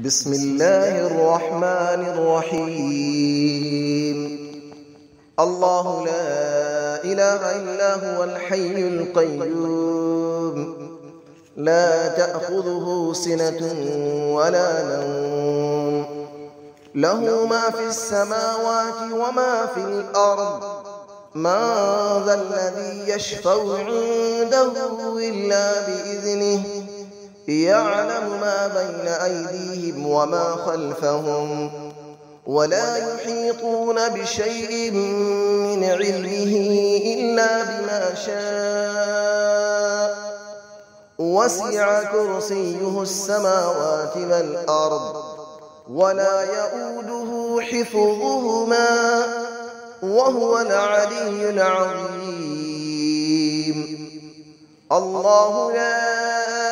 بسم الله الرحمن الرحيم. الله لا إله إلا هو الحي القيوم، لا تأخذه سنة ولا نوم، له ما في السماوات وما في الأرض، من ذا الذي يشفع عنده إلا بإذنه، يعلم ما بين أيديهم وما خلفهم، ولا يحيطون بشيء من علمه إلا بما شاء، وسع كرسيه السماوات والأرض، ولا يؤوده حفظهما، وهو العلي العظيم. الله لا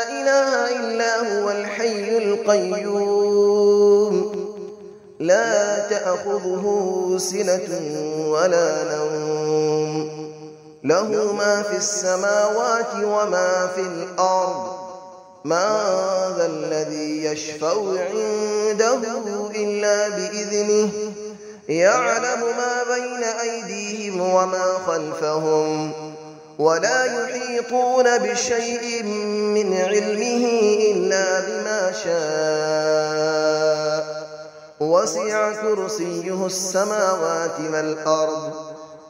إله إلا هو الحي القيوم، لا تأخذه سنة ولا نوم، له ما في السماوات وما في الأرض، من ذا الذي يشفع عنده إلا بإذنه، يعلم ما بين أيديهم وما خلفهم، ولا يحيطون بشيء من علمه إلا بما شاء، وسع كرسيه السماوات والأرض،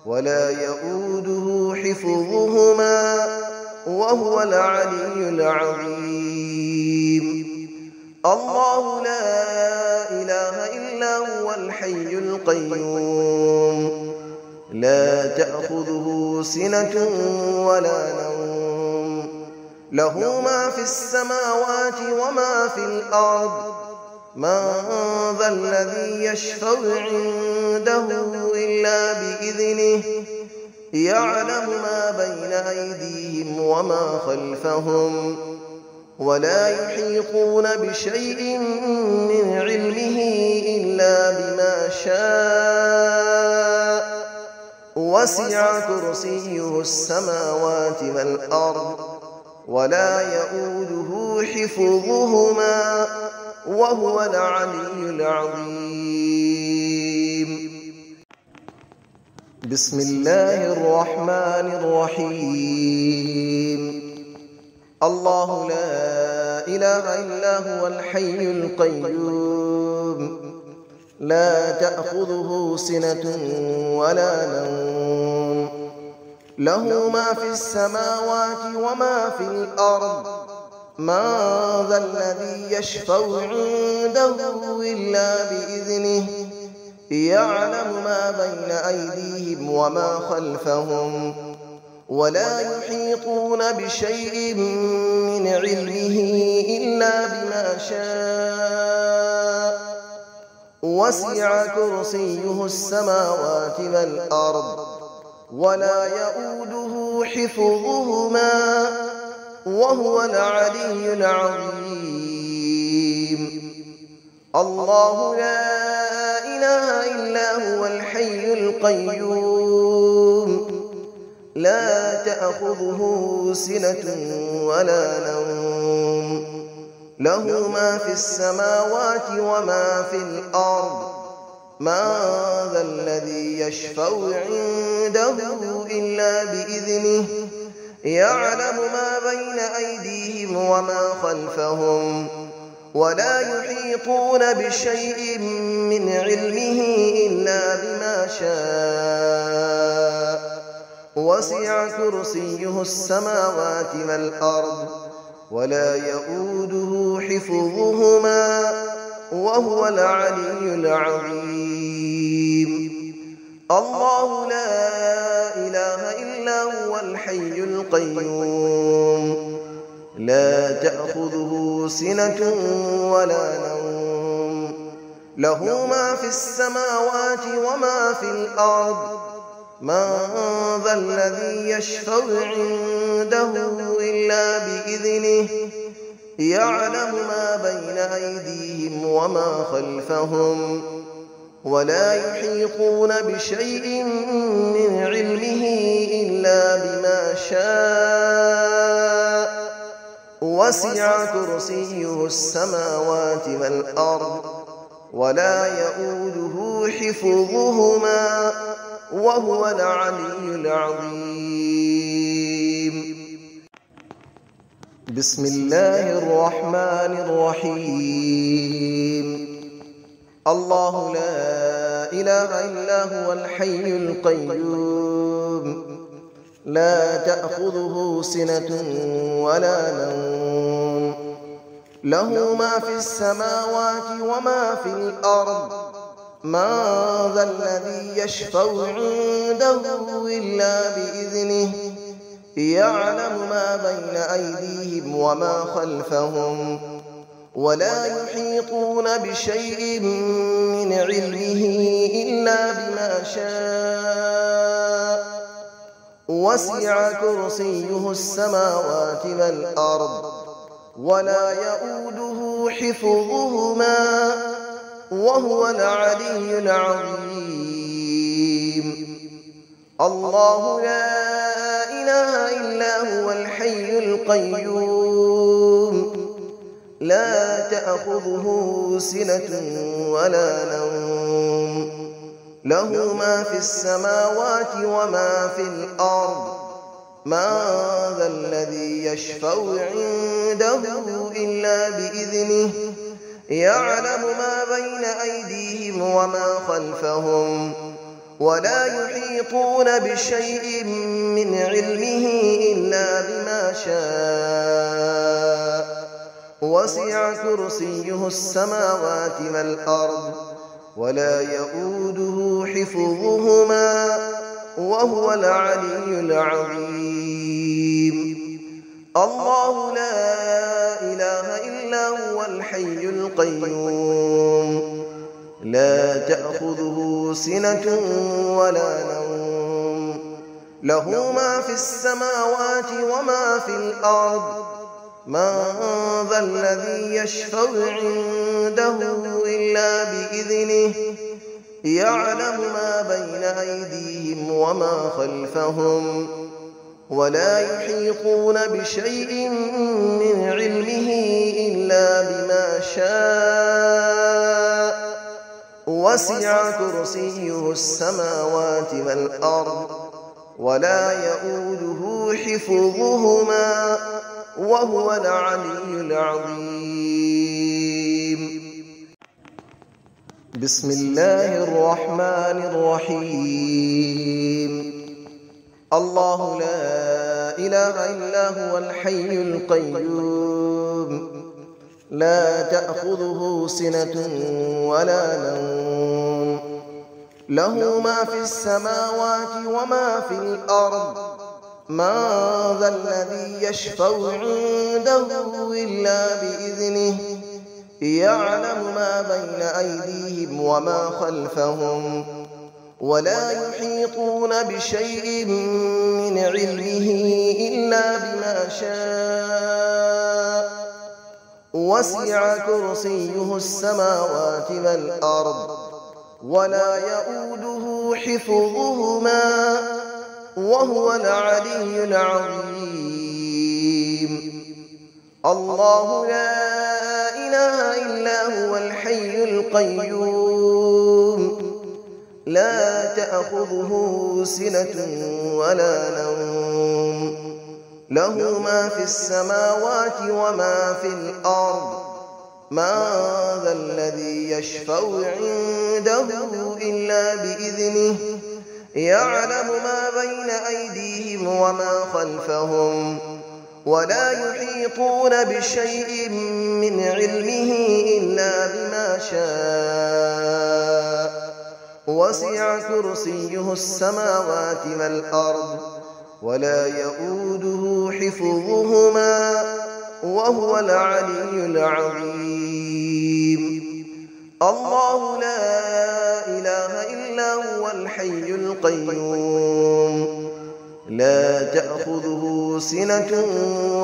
ولا يؤوده حفظهما، وهو العلي العظيم. الله لا إله إلا هو الحي القيوم، لا تأخذه سنة ولا نوم، له ما في السماوات وما في الأرض، من ذا الذي يشفع عنده إلا بإذنه، يعلم ما بين أيديهم وما خلفهم، ولا يحيطون بشيء من علمه إلا بما شاء، وسع كرسيه السماوات والأرض، ولا يؤوده حفظهما، وهو العلي العظيم. بسم الله الرحمن الرحيم. الله لا إله إلا هو الحي القيوم، لا تأخذه سنة ولا نوم، له ما في السماوات وما في الأرض، من ذا الذي يشفع عنده إلا بإذنه، يعلم ما بين أيديهم وما خلفهم، ولا يحيطون بشيء من علمه إلا بما شاء، وسع كرسيه السماوات والأرض، ولا يؤوده حفظهما، وهو العلي العظيم. الله لا إله إلا هو الحي القيوم، لا تأخذه سنة ولا نوم، له ما في السماوات وما في الأرض، من ذا الذي يشفع عنده إلا بإذنه، يعلم ما بين أيديهم وما خلفهم، ولا يحيطون بشيء من علمه إلا بما شاء، وسع كرسيه السماوات والأرض، ولا يؤوده حفظهما، وهو العلي العظيم. الله لا إله إلا هو الحي القيوم، لا تأخذه سنة ولا نوم، له ما في السماوات وما في الأرض، من ذا الذي يشفع عنده إلا بإذنه، يعلم ما بين أيديهم وما خلفهم، ولا يحيطون بشيء من علمه إلا بما شاء، وسع كرسيه السماوات والأرض ولا يؤوده حفظهما وهو العلي العظيم. بسم الله الرحمن الرحيم. الله لا إله إلا هو الحي القيوم لا تأخذه سنة ولا نوم له ما في السماوات وما في الأرض من ذا الذي يشفع عنده إلا بإذنه يعلم ما بين أيديهم وما خلفهم ولا يحيطون بشيء من علمه إلا بما شاء وسع كرسيه السماوات والأرض ولا يؤوده حفظهما وهو العلي العظيم. الله لا إله إلا هو الحي القيوم لا تأخذه سنة ولا نوم له ما في السماوات وما في الأرض من ذا الذي يشفع عنده إلا بإذنه يعلم ما بين أيديهم وما خلفهم ولا يحيطون بشيء من علمه إلا بما شاء وسع كرسيه السماوات والأرض ولا يؤوده حفظهما وهو العلي العظيم. الله لا إله إلا هو الحي القيوم لا تأخذه سنة ولا نوم له ما في السماوات وما في الأرض من ذا الذي يشفع عنده إلا بإذنه يعلم ما بين أيديهم وما خلفهم ولا يحيطون بشيء من علمه إلا بما شاء وسع كرسيه السماوات والأرض ولا يؤوده حفظهما وهو العلي العظيم. بسم الله الرحمن الرحيم. الله لا إله إلا هو الحي القيوم لا تأخذه سنة ولا نوم له ما في السماوات وما في الأرض من ذا الذي يشفع عنده إلا بإذنه يعلم ما بين أيديهم وما خلفهم ولا يحيطون بشيء من علمه إلا بما شاء وسع كرسيه السماوات والأرض ولا يؤوده حفظهما وهو العلي العظيم. الله لا إله إلا هو الحي القيوم لا تأخذه سنة ولا نوم له ما في السماوات وما في الأرض من ذا الذي يشفع عنده إلا بإذنه يعلم ما بين أيديهم وما خلفهم ولا يحيطون بشيء من علمه إلا بما شاء وسع كرسيه السماوات والأرض ولا يؤوده حفظهما وهو العلي العظيم. الله لا إله إلا هو الحي القيوم لا تأخذه سنة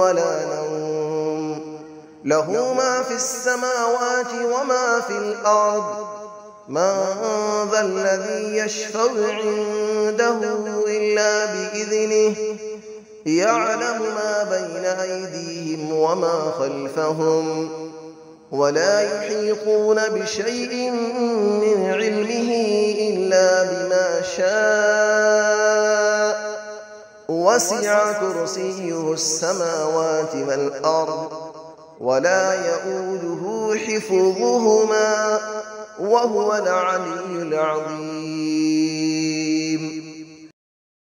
ولا نوم له ما في السماوات وما في الأرض من ذا الذي يشفع عنده إلا بإذنه يعلم ما بين أيديهم وما خلفهم ولا يحيطون بشيء من علمه إلا بما شاء وسع كرسيه السماوات والأرض ولا يئوده حفظهما وهو العلي العظيم